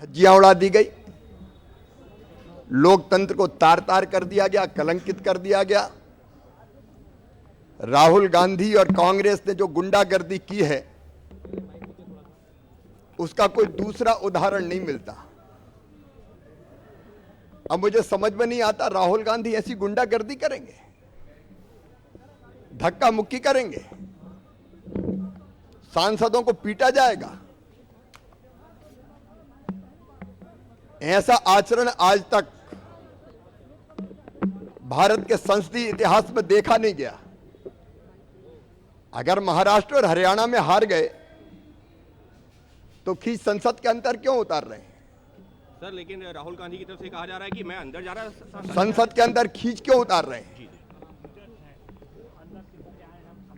धज्जियां उड़ा दी गई, लोकतंत्र को तार तार कर दिया गया, कलंकित कर दिया गया। राहुल गांधी और कांग्रेस ने जो गुंडागर्दी की है उसका कोई दूसरा उदाहरण नहीं मिलता। अब मुझे समझ में नहीं आता, राहुल गांधी ऐसी गुंडागर्दी करेंगे, धक्का मुक्की करेंगे, सांसदों को पीटा जाएगा? ऐसा आचरण आज तक भारत के संसदीय इतिहास में देखा नहीं गया। अगर महाराष्ट्र और हरियाणा में हार गए तो खींच संसद के अंदर क्यों उतार रहे हैं? सर लेकिन राहुल गांधी की तरफ से कहा जा रहा है कि मैं अंदर जा रहा, संसद के अंदर खींच क्यों उतार रहे हैं?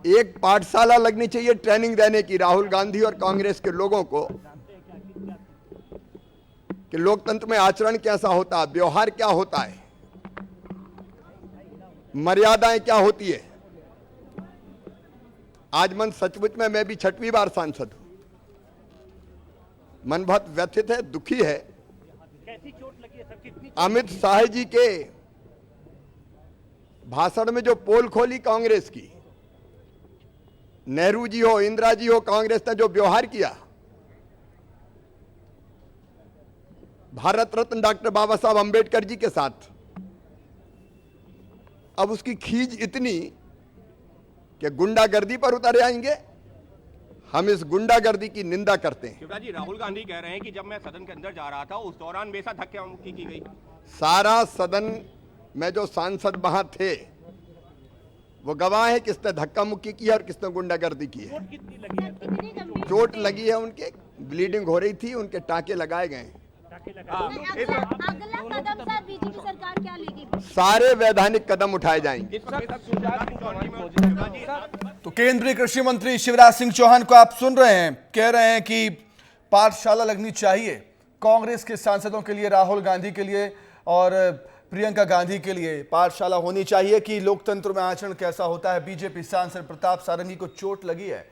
एक पाठशाला लगनी चाहिए ट्रेनिंग देने की राहुल गांधी और कांग्रेस के लोगों को कि लोकतंत्र में आचरण कैसा होता है, व्यवहार क्या होता है, मर्यादाएं क्या होती है। आज मन सचमुच में मैं भी 6वीं बार सांसद हूं, मन बहुत व्यथित है, दुखी है। कैसी चोट लगी है सर? अमित शाह जी के भाषण में जो पोल खोली कांग्रेस की, नेहरू जी हो, इंदिरा जी हो, कांग्रेस ने जो व्यवहार किया, भारत रत्न डॉक्टर बाबा साहब अंबेडकर जी के साथ, अब उसकी खींच इतनी कि गुंडागर्दी पर उतर आएंगे। हम इस गुंडागर्दी की निंदा करते हैं। शिवराज जी, राहुल गांधी कह रहे हैं कि जब मैं सदन के अंदर जा रहा था उस दौरान मेरे साथ धक्का मुक्की की गई। सारा सदन में जो सांसद वहां थे वो गवाह है किसने धक्का मुक्की की है और किसने गुंडागर्दी की है। चोट लगी है, उनके ब्लीडिंग हो रही थी, उनके टाके लगाए गए हैं। अगला कदम सर बीजेपी सरकार क्या लेगी? सारे वैधानिक कदम उठाए जाएंगे। तो केंद्रीय कृषि मंत्री शिवराज सिंह चौहान को आप सुन रहे हैं, कह रहे हैं कि पाठशाला लगनी चाहिए कांग्रेस के सांसदों के लिए, राहुल गांधी के लिए और प्रियंका गांधी के लिए पाठशाला होनी चाहिए कि लोकतंत्र में आचरण कैसा होता है। बीजेपी सांसद प्रताप सारंगी को चोट लगी है,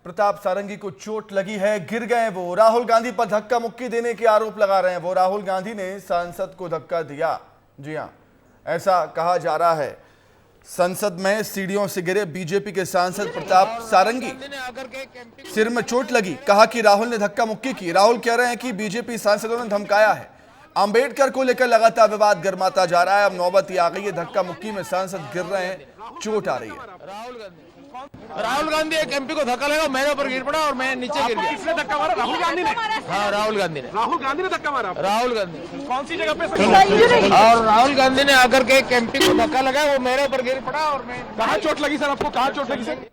प्रताप सारंगी को चोट लगी है, गिर गए वो। राहुल गांधी पर धक्का मुक्की देने के आरोप लगा रहे हैं वो। राहुल गांधी ने सांसद को धक्का दिया, जी हां, ऐसा कहा जा रहा है। संसद में सीढ़ियों से गिरे बीजेपी के सांसद प्रताप सारंगी, सिर में चोट लगी, कहा कि राहुल ने धक्का मुक्की की। राहुल कह रहे हैं कि बीजेपी सांसदों ने धमकाया है। अंबेडकर को लेकर लगातार विवाद गर्माता जा रहा है। अब नौबत ही आ गई है, धक्का मुक्की में सांसद गिर रहे हैं, चोट आ रही है। राहुल गांधी एक एमपी को धक्का लगा, मेरे ऊपर गिर पड़ा और मैं नीचे गिर गया। किसने धक्का मारा? राहुल गांधी ने? हाँ, राहुल गांधी ने। राहुल गांधी ने धक्का मारा? राहुल गांधी। कौन सी जगह पे? और राहुल गांधी ने आकर के एक एमपी को धक्का लगा, वो मेरे ऊपर गिर पड़ा और मैं। कहाँ चोट लगी सर आपको? कहाँ चोट लगी सर?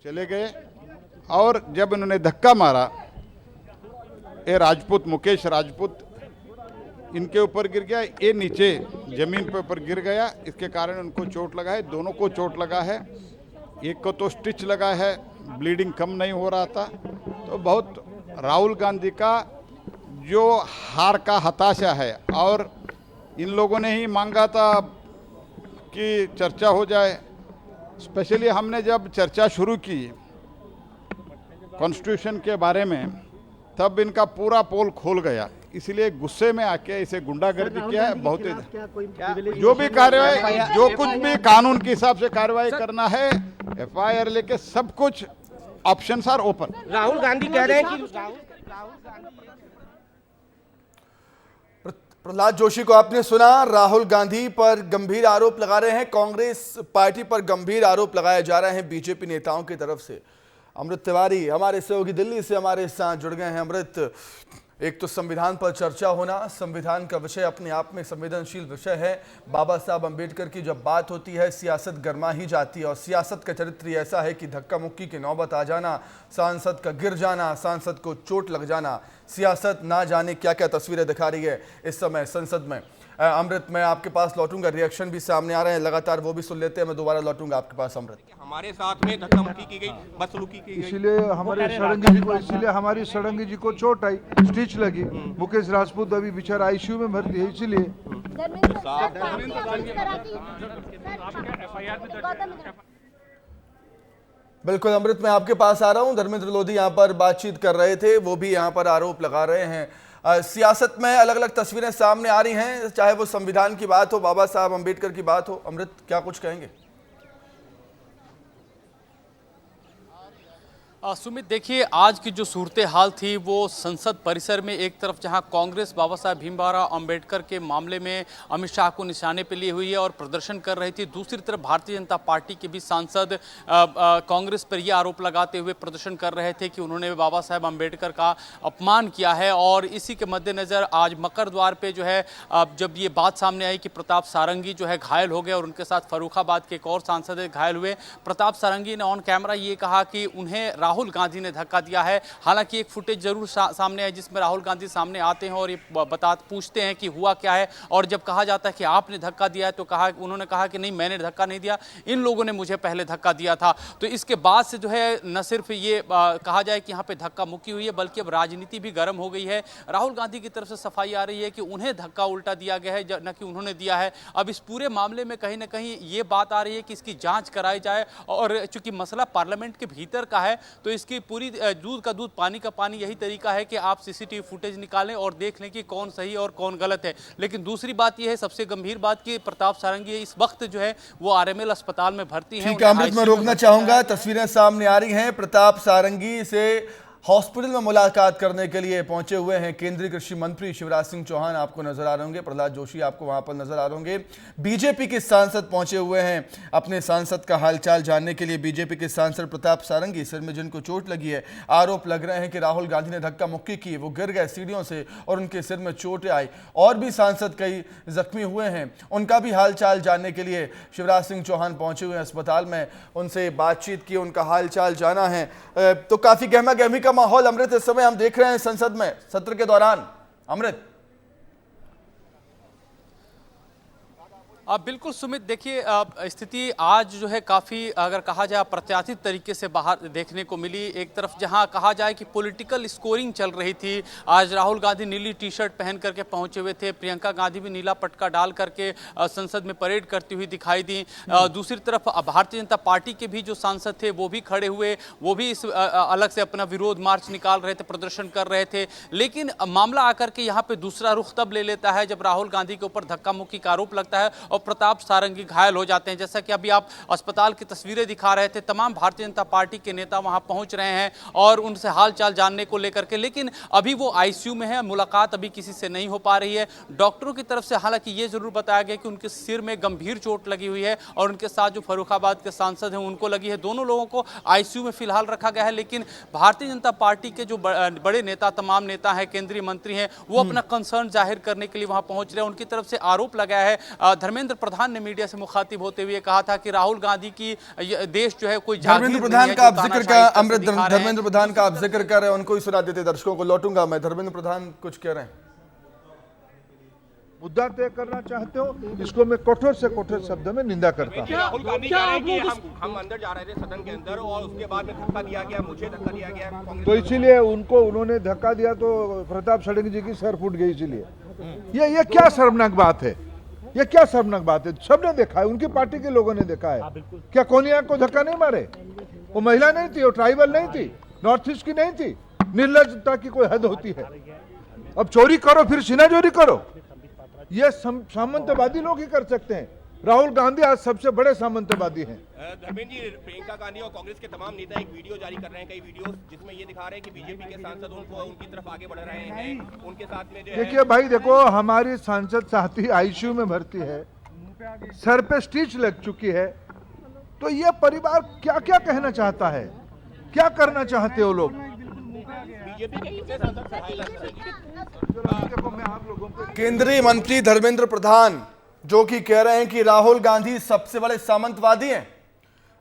चले गए और जब इन्होंने धक्का मारा, ये राजपूत, मुकेश राजपूत, इनके ऊपर गिर गया, ये नीचे जमीन पे ऊपर गिर गया। इसके कारण उनको चोट लगा है, दोनों को चोट लगा है। एक को तो स्टिच लगा है, ब्लीडिंग कम नहीं हो रहा था। तो बहुत राहुल गांधी का जो हार का हताशा है, और इन लोगों ने ही मांगा था कि चर्चा हो जाए। स्पेशली हमने जब चर्चा शुरू की कॉन्स्टिट्यूशन के बारे में, तब इनका पूरा पोल खोल गया, इसलिए गुस्से में आके इसे गुंडागर्दी किया है। बहुत जो भी कार्रवाई, जो कुछ भी कानून के हिसाब से कार्रवाई करना है, एफआईआर लेके सब कुछ options are open. Rahul Gandhi कह रहे हैं कि प्रहलाद जोशी को आपने सुना, राहुल गांधी पर गंभीर आरोप लगा रहे हैं, कांग्रेस पार्टी पर गंभीर आरोप लगाए जा रहे हैं बीजेपी नेताओं की तरफ से। अमृत तिवारी हमारे सहयोगी दिल्ली से हमारे साथ जुड़ गए हैं। अमृत, एक तो संविधान पर चर्चा होना, संविधान का विषय अपने आप में संवेदनशील विषय है। बाबा साहब अंबेडकर की जब बात होती है, सियासत गर्मा ही जाती है, और सियासत का चरित्र ऐसा है कि धक्का मुक्की की नौबत आ जाना, सांसद का गिर जाना, सांसद को चोट लग जाना, सियासत ना जाने क्या क्या तस्वीरें दिखा रही है इस समय संसद में। अमृत, मैं आपके पास लौटूंगा, रिएक्शन भी सामने आ रहे हैं लगातार, वो भी सुन लेते हैं। मैं दोबारा लौटूंगा आपके पास। अमृत, हमारे साथ में धक्का मुक्की की गई, बदसलूकी की गई, इसीलिए हमारी षडंगी जी को चोट आई, स्टिच लगी। मुकेश राजपूत अभी बेचारा आईसीयू में भर्ती है। इसीलिए बिल्कुल अमृत, मैं आपके पास आ रहा हूं। धर्मेंद्र लोधी यहां पर बातचीत कर रहे थे, वो भी यहां पर आरोप लगा रहे हैं। सियासत में अलग अलग तस्वीरें सामने आ रही हैं, चाहे वो संविधान की बात हो, बाबा साहब अंबेडकर की बात हो। अमृत, क्या कुछ कहेंगे? सुमित, देखिए, आज की जो सूरत हाल थी वो संसद परिसर में एक तरफ जहां कांग्रेस बाबा साहब भीमराव अंबेडकर के मामले में अमित शाह को निशाने पे लिए हुई है और प्रदर्शन कर रही थी, दूसरी तरफ भारतीय जनता पार्टी के भी सांसद कांग्रेस पर यह आरोप लगाते हुए प्रदर्शन कर रहे थे कि उन्होंने बाबा साहब अंबेडकर का अपमान किया है। और इसी के मद्देनज़र आज मकर द्वार पर जो है जब ये बात सामने आई कि प्रताप सारंगी जो है घायल हो गए और उनके साथ फर्रुखाबाद के एक और सांसद घायल हुए, प्रताप सारंगी ने ऑन कैमरा ये कहा कि उन्हें राहुल गांधी ने धक्का दिया है। हालांकि एक फुटेज जरूर सामने है जिसमें राहुल गांधी सामने आते हैं और ये पूछते हैं कि हुआ क्या है, और जब कहा जाता है कि आपने धक्का दिया है तो उन्होंने कहा कि नहीं, मैंने धक्का नहीं दिया, इन लोगों ने मुझे पहले धक्का दिया था। तो इसके बाद से जो है न सिर्फ ये कहा जाए कि यहाँ पे धक्का मुक्की हुई है, बल्कि अब राजनीति भी गर्म हो गई है। राहुल गांधी की तरफ से सफाई आ रही है कि उन्हें धक्का उल्टा दिया गया है, न कि उन्होंने दिया है। अब इस पूरे मामले में कहीं ना कहीं ये बात आ रही है कि इसकी जांच कराई जाए, और चूंकि मसला पार्लियामेंट के भीतर का है तो इसकी पूरी दूध का दूध पानी का पानी यही तरीका है कि आप सीसीटीवी फुटेज निकालें और देख लें कि कौन सही और कौन गलत है। लेकिन दूसरी बात यह है, सबसे गंभीर बात, कि प्रताप सारंगी इस वक्त जो है वो आरएमएल अस्पताल में भर्ती हैं। ठीक है अमृत, मैं रोकना चाहूंगा, तस्वीरें सामने आ रही हैं। प्रताप सारंगी से हॉस्पिटल में मुलाकात करने के लिए पहुंचे हुए हैं केंद्रीय कृषि मंत्री शिवराज सिंह चौहान, आपको नजर आ रहे होंगे। प्रहलाद जोशी आपको वहां पर नजर आ रहे होंगे। बीजेपी के सांसद पहुंचे हुए हैं अपने सांसद का हालचाल जानने के लिए। बीजेपी के सांसद प्रताप सारंगी, सिर में जिनको चोट लगी है, आरोप लग रहे हैं कि राहुल गांधी ने धक्का मुक्की की, वो गिर गए सीढ़ियों से और उनके सिर में चोटें आई। और भी सांसद कई जख्मी हुए हैं, उनका भी हालचाल जानने के लिए शिवराज सिंह चौहान पहुंचे हुए हैं अस्पताल में, उनसे बातचीत की, उनका हालचाल जाना है। तो काफी गहमा गहमी का माहौल अमृत इस समय हम देख रहे हैं संसद में सत्र के दौरान। अमृत, बिल्कुल सुमित, देखिए स्थिति आज जो है काफ़ी, अगर कहा जाए, प्रत्याशित तरीके से बाहर देखने को मिली। एक तरफ जहां कहा जाए कि पॉलिटिकल स्कोरिंग चल रही थी, आज राहुल गांधी नीली टी शर्ट पहन करके पहुंचे हुए थे, प्रियंका गांधी भी नीला पटका डाल करके संसद में परेड करती हुई दिखाई दी। दूसरी तरफ भारतीय जनता पार्टी के भी जो सांसद थे वो भी खड़े हुए, वो भी इस अलग से अपना विरोध मार्च निकाल रहे थे, प्रदर्शन कर रहे थे। लेकिन मामला आकर के यहाँ पे दूसरा रुख तब ले लेता है जब राहुल गांधी के ऊपर धक्का मुक्की का आरोप लगता है और प्रताप सारंगी घायल हो जाते हैं। जैसा कि अभी आप अस्पताल की तस्वीरें दिखा रहे थे, तमाम भारतीय जनता पार्टी के नेता वहां पहुंच रहे हैं और उनसे हालचाल जानने को लेकर के, लेकिन अभी वो आईसीयू में है, मुलाकात अभी किसी से नहीं हो पा रही है। डॉक्टरों की तरफ से हालांकि ये जरूर बताया गया कि उनके सिर में गंभीर चोट लगी हुई है और उनके साथ जो फर्रुखाबाद के सांसद हैं उनको लगी है। दोनों लोगों को आईसीयू में फिलहाल रखा गया है। लेकिन भारतीय जनता पार्टी के जो बड़े नेता, तमाम नेता हैं, केंद्रीय मंत्री हैं, वो अपना कंसर्न जाहिर करने के लिए वहां पहुंच रहे हैं। उनकी तरफ से आरोप लगाया है। धर्मेंद्र प्रधान ने मीडिया से मुखातिब होते हुए कहा था कि राहुल गांधी की देश जो है कोई धर्मेंद्र प्रधान का आप जिक्र का, अमृत, धर्मेंद्र प्रधान का आप जिक्र कर रहे हैं, उनको ही सुना देते दर्शकों को। लौटूंगा मैं, धर्मेंद्र प्रधान कुछ कह रहे हैं। मुद्दा तय करना चाहते हो, इसको मैं कठोर से कठोर शब्दों में निंदा करता हूँ। राहुल गांधी कह रहे हैं कि हम अंदर जा रहे थे सदन के अंदर और उसके बाद में धक्का दिया गया, मुझे धक्का दिया गया, तो इसीलिए उन्होंने धक्का दिया तो प्रताप सारंगी जी की सर फूट गई। इसीलिए ये क्या शर्मनाक बात है, ये क्या शर्मनाक बात है। सबने देखा है, उनकी पार्टी के लोगों ने देखा है। क्या कोनिया को धक्का नहीं मारे? वो महिला नहीं थी, वो ट्राइबल नहीं थी, नॉर्थ ईस्ट की नहीं थी। निर्लज्जता की कोई हद होती है। अब चोरी करो फिर सीना चोरी करो, ये सामंतवादी लोग ही कर सकते हैं। राहुल गांधी आज सबसे बड़े सामंतवादी हैं। धर्मेंद्र जी, प्रियंका गांधी और कांग्रेस के तमाम नेता एक वीडियो जारी कर रहे हैं, कई वीडियो जिसमें ये दिखा रहे हैं कि बीजेपी के सांसद उनकी तरफ आगे बढ़ रहे हैं, उनके साथ में जो है। देखिए भाई, देखो, हमारी सांसद साथी आईसीयू में भर्ती है, सर पे स्टिच लग चुकी है, तो ये परिवार क्या क्या कहना चाहता है, क्या करना चाहते हो लोग? केंद्रीय मंत्री धर्मेंद्र प्रधान जो कि कह रहे हैं कि राहुल गांधी सबसे बड़े सामंतवादी हैं,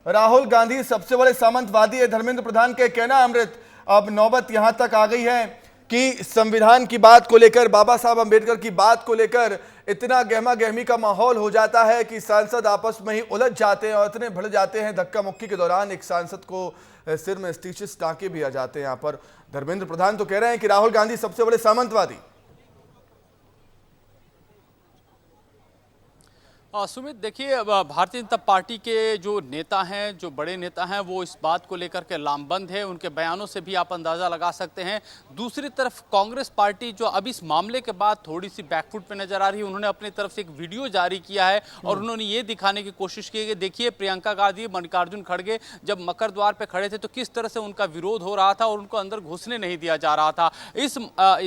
राहुल गांधी सबसे बड़े सामंतवादी है, धर्मेंद्र प्रधान का कहना। अमृत, अब नौबत यहां तक आ गई है कि संविधान की बात को लेकर, बाबा साहब अंबेडकर की बात को लेकर इतना गहमा गहमी का माहौल हो जाता है कि सांसद आपस में ही उलझ जाते हैं और इतने भिड़ जाते हैं। धक्का मुक्की के दौरान एक सांसद को सिर में स्टिचेस टाँके भी आ जाते हैं। यहाँ पर धर्मेंद्र प्रधान तो कह रहे हैं कि राहुल गांधी सबसे बड़े सामंतवादी। सुमित, देखिए भारतीय जनता पार्टी के जो नेता हैं, जो बड़े नेता हैं, वो इस बात को लेकर के लामबंद है। उनके बयानों से भी आप अंदाजा लगा सकते हैं। दूसरी तरफ कांग्रेस पार्टी जो अब इस मामले के बाद थोड़ी सी बैकफुट पे नजर आ रही है, उन्होंने अपनी तरफ से एक वीडियो जारी किया है और उन्होंने ये दिखाने की कोशिश की है कि देखिए प्रियंका गांधी, मल्लिकार्जुन खड़गे जब मकर द्वार पे खड़े थे तो किस तरह से उनका विरोध हो रहा था और उनको अंदर घुसने नहीं दिया जा रहा था। इस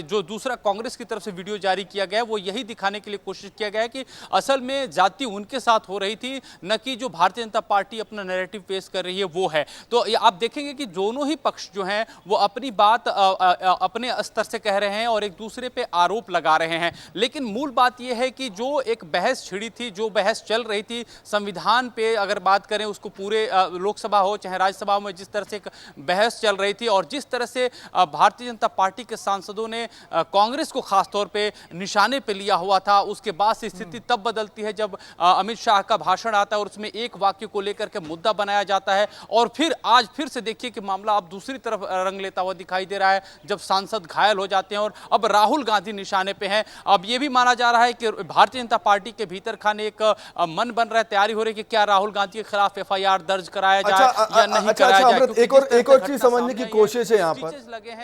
जो दूसरा कांग्रेस की तरफ से वीडियो जारी किया गया है वो यही दिखाने के लिए कोशिश किया गया है कि असल में जाति उनके साथ हो रही थी, न कि जो भारतीय जनता पार्टी अपना नैरेटिव पेश कर रही है वो है। तो आप देखेंगे कि दोनों ही पक्ष जो हैं वो अपनी बात अपने स्तर से कह रहे हैं और एक दूसरे पे आरोप लगा रहे हैं। लेकिन मूल बात यह है कि जो एक बहस छिड़ी थी, जो बहस चल रही थी संविधान पे, अगर बात करें उसको पूरे लोकसभा हो चाहे राज्यसभा में, जिस तरह से एक बहस चल रही थी और जिस तरह से भारतीय जनता पार्टी के सांसदों ने कांग्रेस को खासतौर पे निशाने पे लिया हुआ था, उसके बाद से स्थिति तब बदलती है जब अमित शाह का भाषण आता है और उसमें एक वाक्य को लेकर के मुद्दा बनाया जाता है। और फिर आज फिर से देखिए कि मामला अब दूसरी तरफ रंग लेता हुआ दिखाई दे रहा है जब सांसद घायल हो जाते हैं और अब राहुल गांधी निशाने पे हैं। अब यह भी माना जा रहा है कि भारतीय जनता पार्टी के भीतर खाने एक मन बन रहा है, तैयारी हो रही है कि क्या राहुल गांधी के खिलाफ FIR दर्ज कराया जाए या नहीं कराया जाए। एक और चीज समझने की कोशिश है यहाँ पर,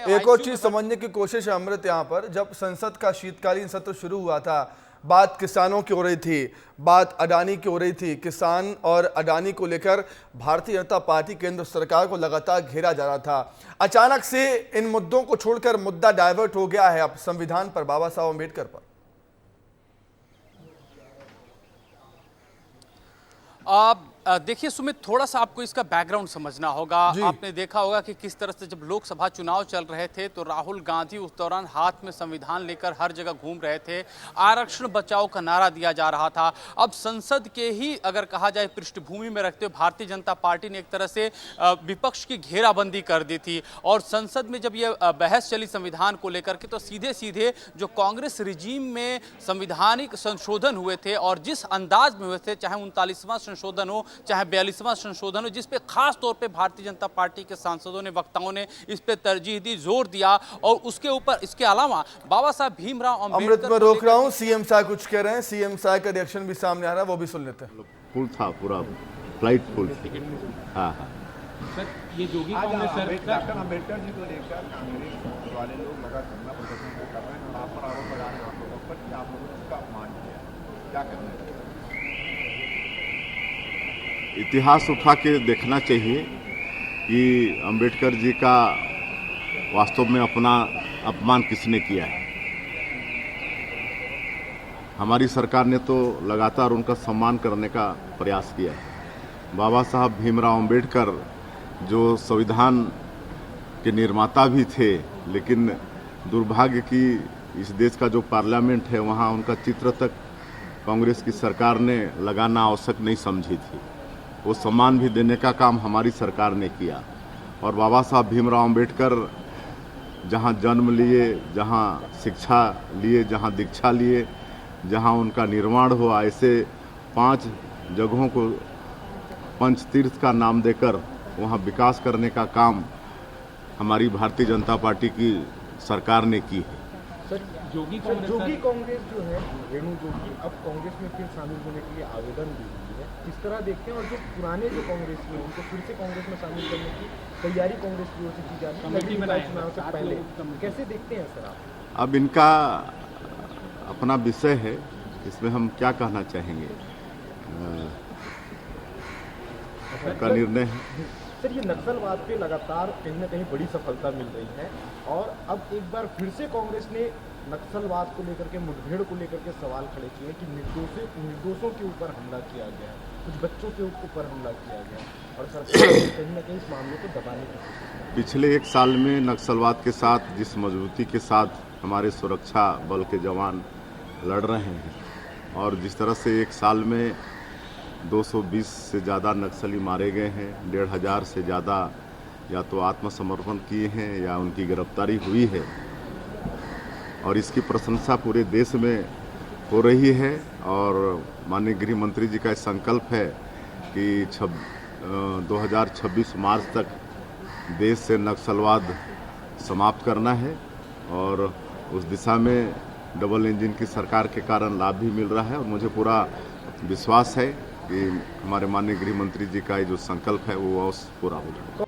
एक और चीज समझने की कोशिश है अमृत। यहाँ पर जब संसद का शीतकालीन सत्र शुरू हुआ था, बात किसानों की हो रही थी, बात अडानी की हो रही थी। किसान और अडानी को लेकर भारतीय जनता पार्टी केंद्र सरकार को लगातार घेरा जा रहा था। अचानक से इन मुद्दों को छोड़कर मुद्दा डाइवर्ट हो गया है अब संविधान पर, बाबा साहब अम्बेडकर पर। आप देखिए सुमित, थोड़ा सा आपको इसका बैकग्राउंड समझना होगा। आपने देखा होगा कि किस तरह से जब लोकसभा चुनाव चल रहे थे तो राहुल गांधी उस दौरान हाथ में संविधान लेकर हर जगह घूम रहे थे, आरक्षण बचाओ का नारा दिया जा रहा था। अब संसद के ही अगर कहा जाए पृष्ठभूमि में रखते हुए भारतीय जनता पार्टी ने एक तरह से विपक्ष की घेराबंदी कर दी थी और संसद में जब यह बहस चली संविधान को लेकर के तो सीधे सीधे जो कांग्रेस रिजीम में संवैधानिक संशोधन हुए थे और जिस अंदाज में हुए थे, चाहे 39वां संशोधन हो चाहे 42वां संशोधन हो, जिस पे खास तौर पे भारतीय जनता पार्टी के सांसदों ने, वक्ताओं ने इस पे तरजीह दी, जोर दिया। और उसके ऊपर इसके अलावा बाबा साहब भीमराव अम्बेडकर, अमृत में रोक रहा हूं, सीएम साहब कुछ कह रहे हैं, सीएम साहब का रिएक्शन भी सामने आ रहा है, वो भी सुन लेते हैं। फुल था, पूरा फ्लाइट फुल थी। हाँ हाँ सर, ये जोगी कांग्रेस डॉक्टर अम्बेडकर जी को लेकर कांग्रेस वाले लोग लगातार धरना प्रदर्शन कर रहे हैं और आप पर आरोप लगा रहे हैं आप लोगों पर कि आप लोगों ने उसका अपमान किया, क्या करना है? इतिहास उठा के देखना चाहिए कि अंबेडकर जी का वास्तव में अपना अपमान किसने किया है। हमारी सरकार ने तो लगातार उनका सम्मान करने का प्रयास किया है। बाबा साहब भीमराव अंबेडकर जो संविधान के निर्माता भी थे, लेकिन दुर्भाग्य की इस देश का जो पार्लियामेंट है वहाँ उनका चित्र तक कांग्रेस की सरकार ने लगाना आवश्यक नहीं समझी थी। वो सम्मान भी देने का काम हमारी सरकार ने किया और बाबा साहब भीमराव अंबेडकर जहाँ जन्म लिए, जहाँ शिक्षा लिए, जहाँ दीक्षा लिए, जहाँ उनका निर्माण हुआ, ऐसे 5 जगहों को पंचतीर्थ का नाम देकर वहाँ विकास करने का काम हमारी भारतीय जनता पार्टी की सरकार ने की है। सर, जोगी कांग्रेस जो है, रेणु जोगी अब कांग्रेस में फिर शामिल होने के लिए आवेदन दी हुई है, किस तरह देखते हैं? और जो पुराने जो कांग्रेस में उनको फिर से कांग्रेस में शामिल करने की तैयारी कांग्रेस की ओर से की जा रही है चुनाव से पहले, कैसे देखते हैं सर आप? अब इनका अपना विषय है, इसमें हम क्या कहना चाहेंगे, उनका निर्णय है। सर, ये नक्सलवाद पे लगातार कहीं ना कहीं बड़ी सफलता मिल रही है और अब एक बार फिर से कांग्रेस ने नक्सलवाद को लेकर के, मुठभेड़ को लेकर के सवाल खड़े किए कि निर्दोषों के ऊपर हमला किया गया, कुछ बच्चों के ऊपर हमला किया गया और सरकार कहीं ना कहीं इस मामले को दबाने की कोशिश। पिछले 1 साल में नक्सलवाद के साथ जिस मजबूती के साथ हमारे सुरक्षा बल के जवान लड़ रहे हैं और जिस तरह से 1 साल में 220 से ज़्यादा नक्सली मारे गए हैं, 1500 से ज़्यादा या तो आत्मसमर्पण किए हैं या उनकी गिरफ्तारी हुई है और इसकी प्रशंसा पूरे देश में हो रही है। और माननीय गृह मंत्री जी का संकल्प है कि 2026 मार्च तक देश से नक्सलवाद समाप्त करना है और उस दिशा में डबल इंजन की सरकार के कारण लाभ भी मिल रहा है और मुझे पूरा विश्वास है कि हमारे माननीय गृह मंत्री जी का ये जो संकल्प है वो अवश्य पूरा हो जाएगा।